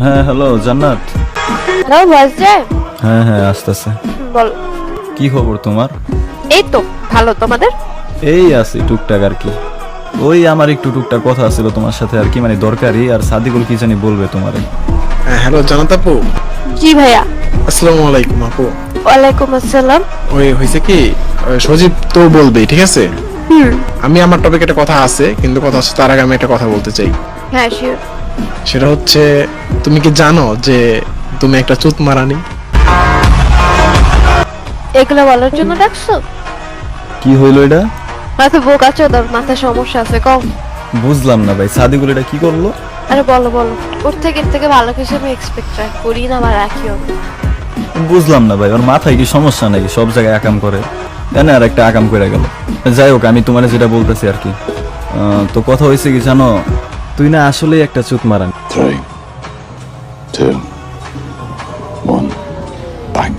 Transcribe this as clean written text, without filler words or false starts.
হ্যাঁ হ্যালো জান্নাত। হ্যালো বাজে। হ্যাঁ হ্যাঁ আসতেছে। বল। কি খবর তোমার? এই তো ভালো, তোমাদের? এই আছি টুকটাক আর কি। ওই আমার একটু টুকটাক কথা ছিল তোমার সাথে আর কি, মানে দরকারি। আর সাদিকুল কি জানি বলবে তোমারে। হ্যালো জানাত আপু। জি ভাইয়া। আসসালামু আলাইকুম আপু। ওয়ালাইকুম আসসালাম। ওই হয়েছে কি, সজীব তো বলবেই, ঠিক আছে। হুম। আমি আমার টপিকে একটা কথা আছে, কিন্তু কথা হচ্ছে তার আগে আমি একটা কথা বলতে চাই। হ্যাঁ শিওর। সেটা হচ্ছে, তুমি কি জানো যে তুমি একটা চুত মারানি? এগুলো বলার জন্য ডাকছো? কি হইলো এটা? মাথা বোকা চোদার মাথায় সমস্যা আছে কম। বুঝলাম না ভাই, সাদিকুল এটা কি করলো? আরে বলো বলো, ওর থেকে এর থেকে ভালো কিছু আমি এক্সপেক্ট করি না বা রাখিও না। বুঝলাম না ভাই, ওর মাথায় কি সমস্যা নাকি? সব জায়গায় আকাম করে, জানে আর একটা আকাম করে গেল। যাই হোক, আমি তোমার যেটা বলতেছি আর কি, তো কথা হয়েছে কি জানো, তুই না আসলেই একটা চুত মারান। 3, 2, 1, bang.